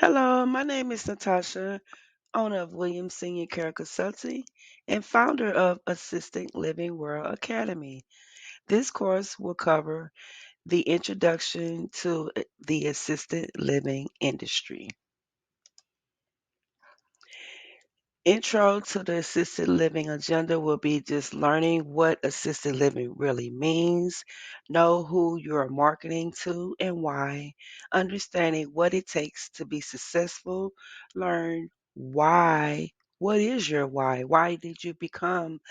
Hello, my name is Natasha, owner of Williams Senior Care Consulting and founder of Assisted Living World Academy. This course will cover the introduction to the assisted living industry. Intro to the assisted living agenda will be just learning what assisted living really means, know who you're marketing to and why, understanding what it takes to be successful, learn why. What is your why? Why did you become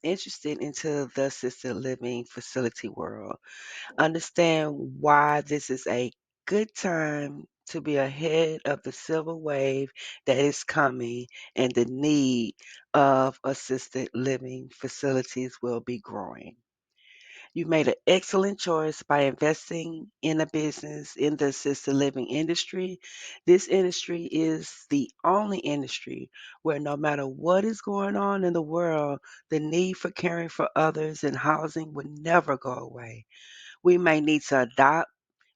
interested into the assisted living facility world? Understand why this is a good time to be ahead of the civil wave that is coming and the need of assisted living facilities will be growing. You made an excellent choice by investing in a business in the assisted living industry. This industry is the only industry where no matter what is going on in the world, the need for caring for others and housing would never go away. We may need to adopt,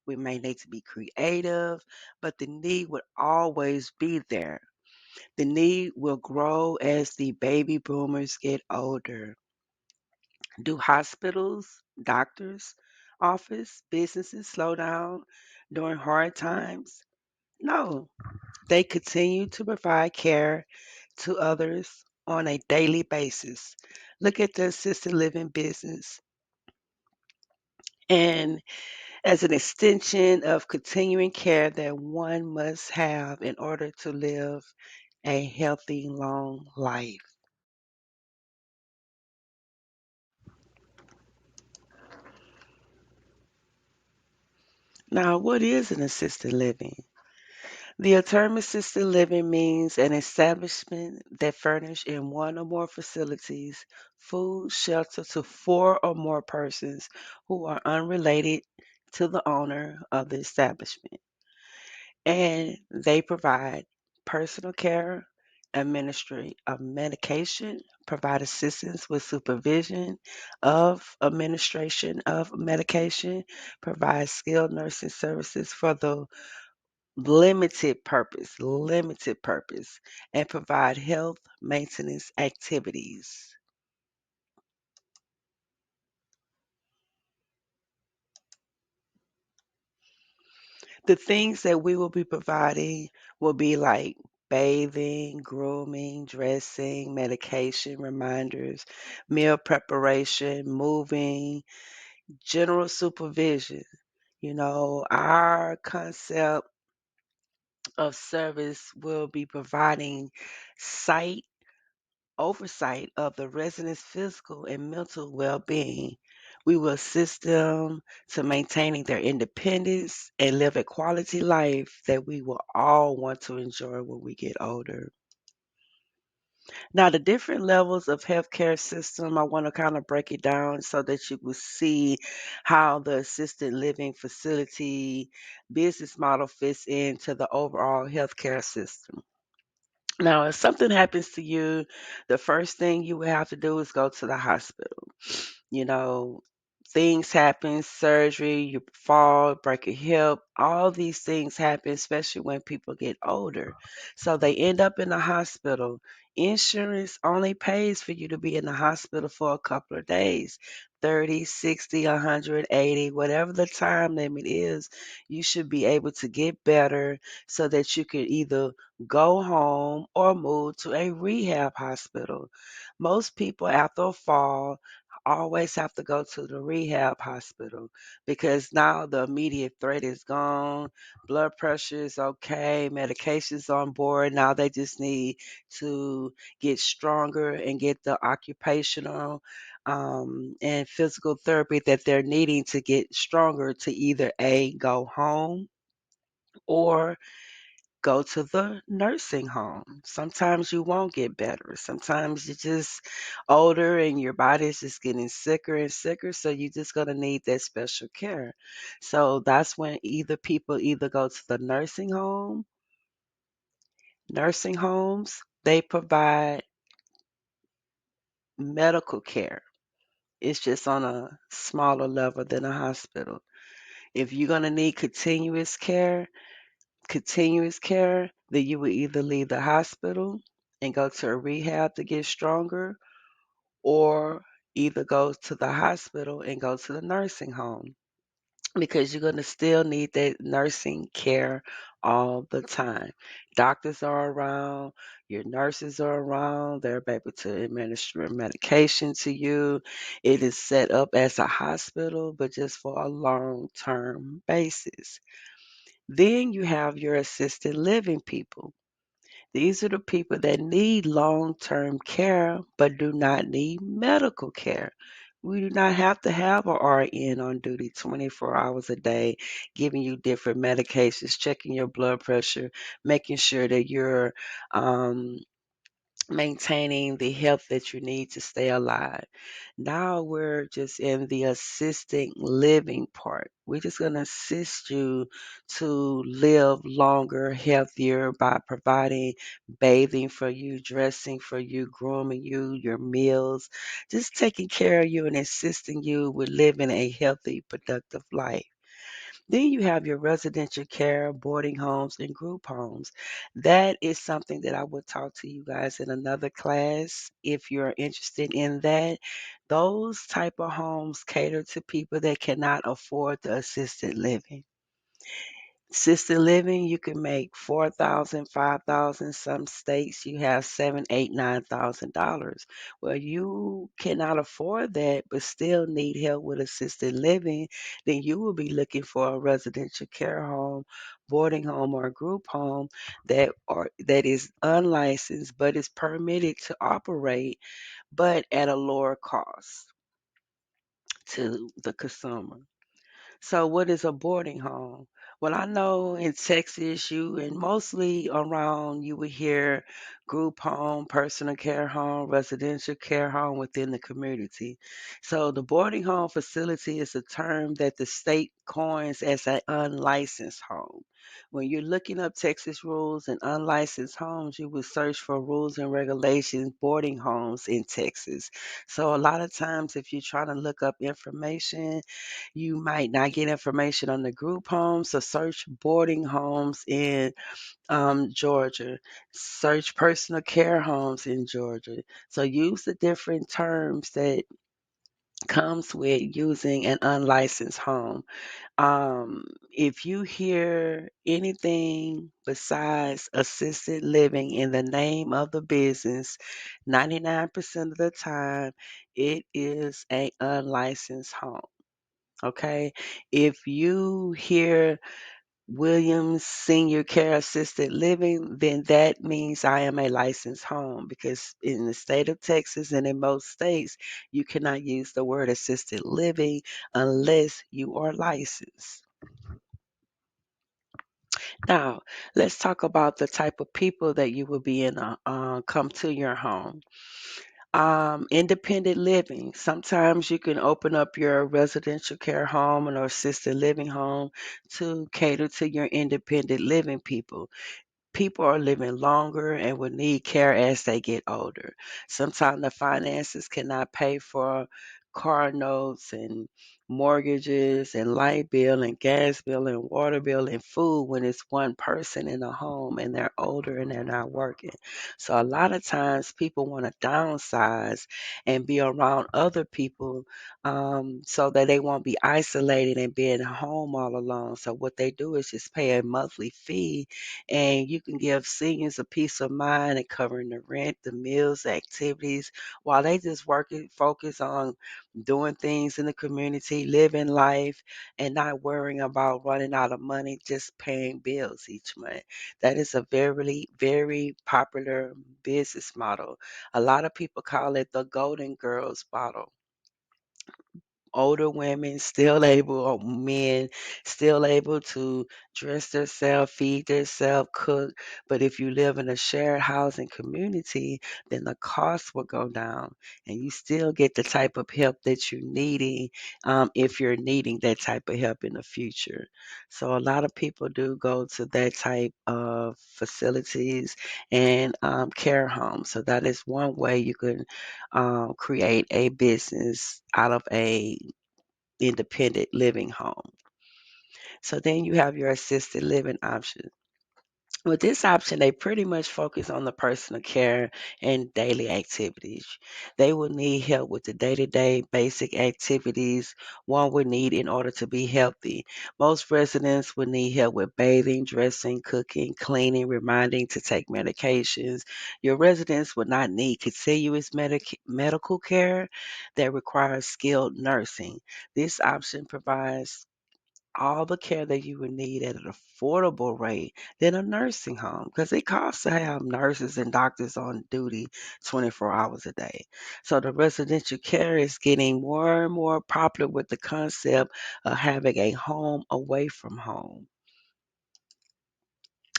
we may need to be creative, but the need would always be there. The need will grow as the baby boomers get older. Do hospitals, doctors, office, businesses slow down during hard times? No, they continue to provide care to others on a daily basis. Look at the assisted living business. And as an extension of continuing care that one must have in order to live a healthy, long life. Now, what is an assisted living? The term assisted living means an establishment that furnish in one or more facilities food, shelter to four or more persons who are unrelated to the owner of the establishment. And they provide personal care, administry of medication, provide assistance with supervision of administration of medication, provide skilled nursing services for the limited purpose, and provide health maintenance activities. The things that we will be providing will be like bathing, grooming, dressing, medication reminders, meal preparation, moving, general supervision. Our concept of service will be providing site oversight of the residents' physical and mental well-being. We will assist them to maintaining their independence and live a quality life that we will all want to enjoy when we get older. Now, the different levels of healthcare system, I want to kind of break it down so that you will see how the assisted living facility business model fits into the overall healthcare system. Now, if something happens to you, the first thing you would have to do is go to the hospital. You know, things happen, surgery, you fall, break your hip, all these things happen, especially when people get older. So they end up in the hospital. Insurance only pays for you to be in the hospital for a couple of days. 30, 60, 180, whatever the time limit is, you should be able to get better so that you can either go home or move to a rehab hospital. Most people after a fall always have to go to the rehab hospital because now the immediate threat is gone, blood pressure is okay, medication's on board. Now they just need to get stronger and get the occupational and physical therapy that they're needing to get stronger to either A, go home or go to the nursing home. Sometimes you won't get better. Sometimes you're just older and your body's just getting sicker and sicker. So you're just going to need that special care. So that's when either people either go to the nursing homes, they provide medical care. It's just on a smaller level than a hospital. If you're going to need continuous care, continuous care, then you would either leave the hospital and go to a rehab to get stronger, or either go to the hospital and go to the nursing home because you're going to still need that nursing care all the time. Doctors are around, your nurses are around, they're able to administer medication to you. It is set up as a hospital, but just for a long term basis. Then you have your assisted living people. These are the people that need long term care but do not need medical care. We do not have to have a RN on duty 24 hours a day, giving you different medications, checking your blood pressure, making sure that you're um, maintaining the health that you need to stay alive. Now we're just in the assisting living part. We're just going to assist you to live longer, healthier by providing bathing for you, dressing for you, grooming you, your meals, just taking care of you and assisting you with living a healthy, productive life. Then you have your residential care, boarding homes, and group homes. That is something that I will talk to you guys in another class if you're interested in that. Those type of homes cater to people that cannot afford the assisted living. Assisted living, you can make 4,000, 5,000. Some states you have 7, 8, $9,000. Well, you cannot afford that, but still need help with assisted living. Then you will be looking for a residential care home, boarding home, or group home that is unlicensed but is permitted to operate, but at a lower cost to the consumer. So, what is a boarding home? Well, I know in Texas, you and mostly around, you would hear group home, personal care home, residential care home within the community. So, the boarding home facility is a term that the state coins as an unlicensed home. When you're looking up Texas rules and unlicensed homes, you would search for rules and regulations, boarding homes in Texas. So, a lot of times, if you're trying to look up information, you might not get information on the group homes, so search boarding homes in Georgia. Search personal care homes in Georgia. So use the different terms that comes with using an unlicensed home. If you hear anything besides assisted living in the name of the business, 99% of the time it is a unlicensed home. Okay. If you hear Williams Senior Care Assisted Living, then that means I am a licensed home because in the state of Texas and in most states, you cannot use the word assisted living unless you are licensed. Now, let's talk about the type of people that you will be in come to your home. Independent living. Sometimes you can open up your residential care home or assisted living home to cater to your independent living people. People are living longer and will need care as they get older. Sometimes the finances cannot pay for car notes and mortgages and light bill and gas bill and water bill and food when it's one person in a home and they're older and they're not working. So a lot of times people want to downsize and be around other people so that they won't be isolated and being home all alone. So what they do is just pay a monthly fee, and you can give seniors a peace of mind and covering the rent, the meals, the activities, while they just working, focus on doing things in the community, living life, and not worrying about running out of money, just paying bills each month. That is a very, very popular business model. A lot of people call it the Golden Girls model. Older women still able, or men still able to dress themselves, feed themselves, cook. But if you live in a shared housing community, then the cost will go down and you still get the type of help that you're needing if you're needing that type of help in the future. So a lot of people do go to that type of facilities and care homes. So that is one way you can create a business out of a independent living home. So then you have your assisted living option. With this option, they pretty much focus on the personal care and daily activities. They will need help with the day to day basic activities one would need in order to be healthy. Most residents would need help with bathing, dressing, cooking, cleaning, reminding to take medications. Your residents would not need continuous medical care that requires skilled nursing. This option provides all the care that you would need at an affordable rate than a nursing home because it costs to have nurses and doctors on duty 24 hours a day. So the residential care is getting more and more popular with the concept of having a home away from home.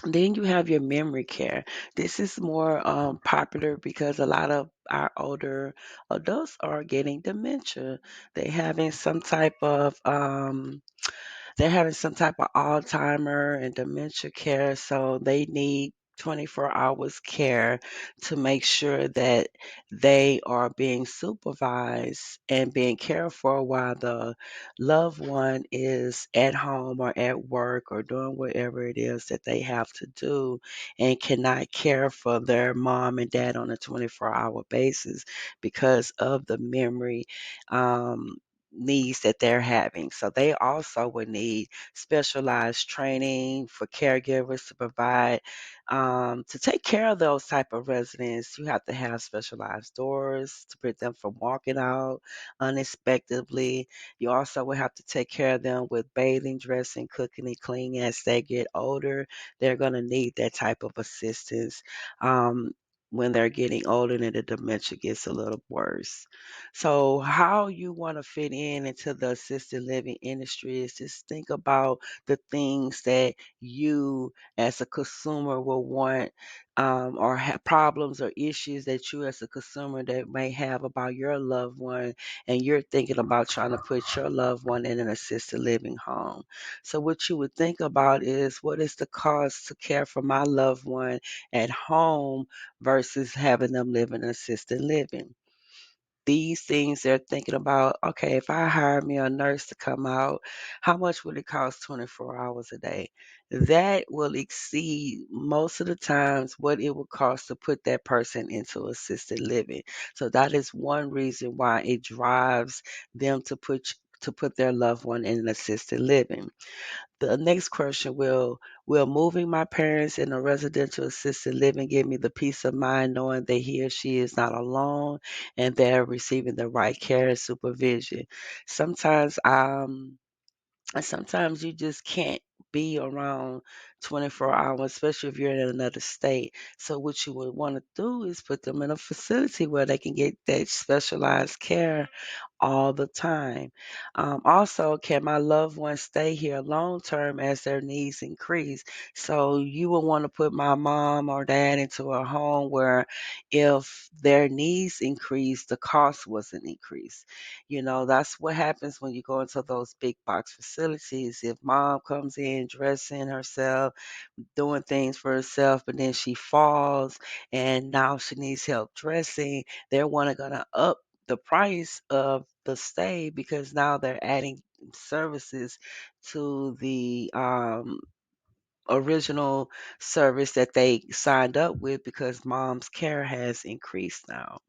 Then you have your memory care. This is more popular because a lot of our older adults are getting dementia. They having some type of they're having some type of Alzheimer and dementia care, so they need 24 hours care to make sure that they are being supervised and being cared for while the loved one is at home or at work or doing whatever it is that they have to do and cannot care for their mom and dad on a 24-hour basis because of the memory um, needs that they're having. So they also would need specialized training for caregivers to provide to take care of those type of residents. You have to have specialized doors to prevent them from walking out unexpectedly. You also will have to take care of them with bathing, dressing, cooking, and cleaning as they get older. They're going to need that type of assistance. When they're getting older and the dementia gets a little worse. So, how you want to fit in into the assisted living industry is just think about the things that you, as a consumer, will want, or have problems or issues that you, as a consumer, that may have about your loved one, and you're thinking about trying to put your loved one in an assisted living home. So, what you would think about is what is the cost to care for my loved one at home versus having them live in assisted living. These things they're thinking about, okay, if I hire me a nurse to come out, how much would it cost 24 hours a day? That will exceed most of the times what it would cost to put that person into assisted living. So that is one reason why it drives them to put their loved one in an assisted living. The next question will moving my parents in a residential assisted living give me the peace of mind knowing that he or she is not alone and they're receiving the right care and supervision. Sometimes and sometimes you just can't be around 24 hours, especially if you're in another state. So what you would want to do is put them in a facility where they can get that specialized care all the time. Also, can my loved ones stay here long term as their needs increase? So you would want to put my mom or dad into a home where if their needs increase, the cost wasn't increased. That's what happens when you go into those big box facilities. If mom comes in dressing herself, doing things for herself, but then she falls and now she needs help dressing, they're wanna gonna up the price of the stay because now they're adding services to the original service that they signed up with because mom's care has increased now.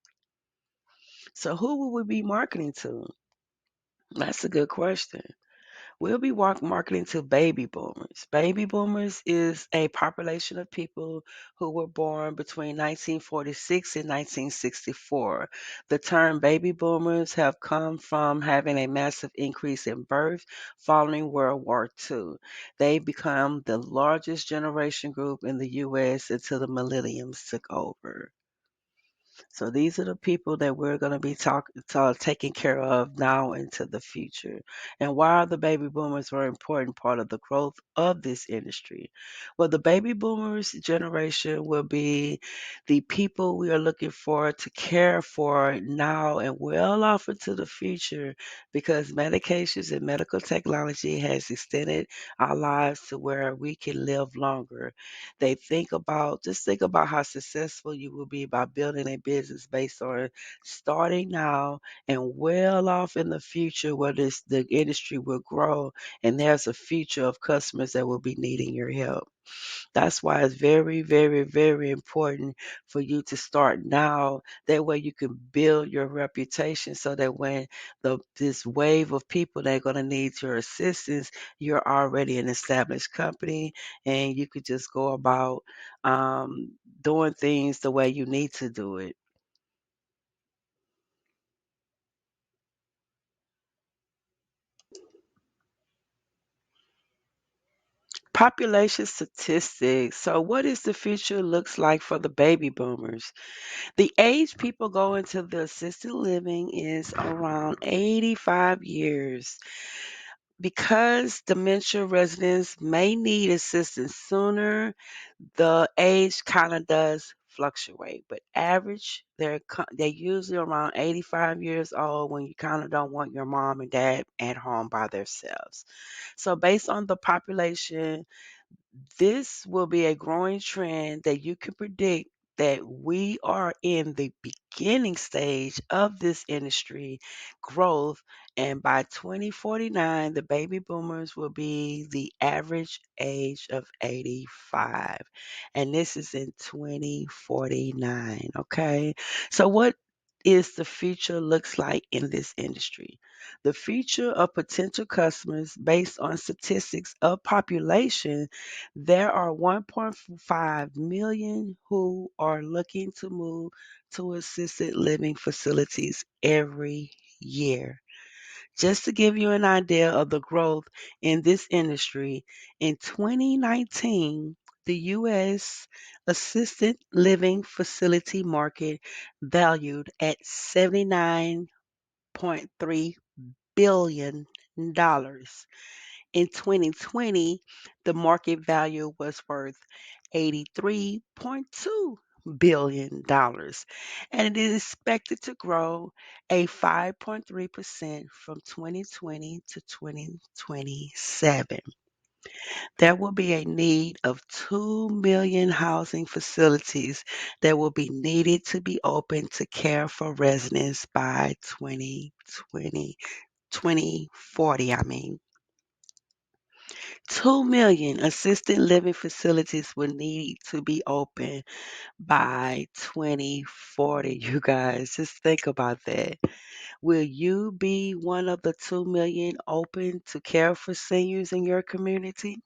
So who will we be marketing to? That's a good question. We'll be marketing to baby boomers. Baby boomers is a population of people who were born between 1946 and 1964. The term baby boomers have come from having a massive increase in birth following World War II. They become the largest generation group in the U.S. until the millenniums took over. So these are the people that we're going to be taking care of now into the future. And why are the baby boomers an important part of the growth of this industry? Well, the baby boomers generation will be the people we are looking for to care for now and well off into the future because medications and medical technology has extended our lives to where we can live longer. Just think about how successful you will be by building a business based on starting now and well off in the future where the industry will grow and there's a future of customers that will be needing your help. That's why it's very, very, very important for you to start now. That way you can build your reputation so that when this wave of people that are going to need your assistance, you're already an established company and you could just go about um, doing things the way you need to do it. Population statistics. So, what is the future looks like for the baby boomers? The age people go into the assisted living is around 85 years. Because dementia residents may need assistance sooner, the age kind of does fluctuate, but average they're usually around 85 years old when you kind of don't want your mom and dad at home by themselves. So based on the population, this will be a growing trend that you can predict that we are in the beginning stage of this industry growth. And by 2049, the baby boomers will be the average age of 85. And this is in 2049. Okay. So, what is the future looks like in this industry? The future of potential customers based on statistics of population, there are 1.5 million who are looking to move to assisted living facilities every year. Just to give you an idea of the growth in this industry, in 2019, the U.S. assisted living facility market valued at $79.3 billion dollars. In 2020, the market value was worth $83.2 billion, dollars, and it is expected to grow a 5.3% from 2020 to 2027. There will be a need of 2 million housing facilities that will be needed to be open to care for residents by 2020, 2040, I mean. 2 million assisted living facilities will need to be open by 2040. You guys, just think about that. Will you be one of the 2 million open to care for seniors in your community?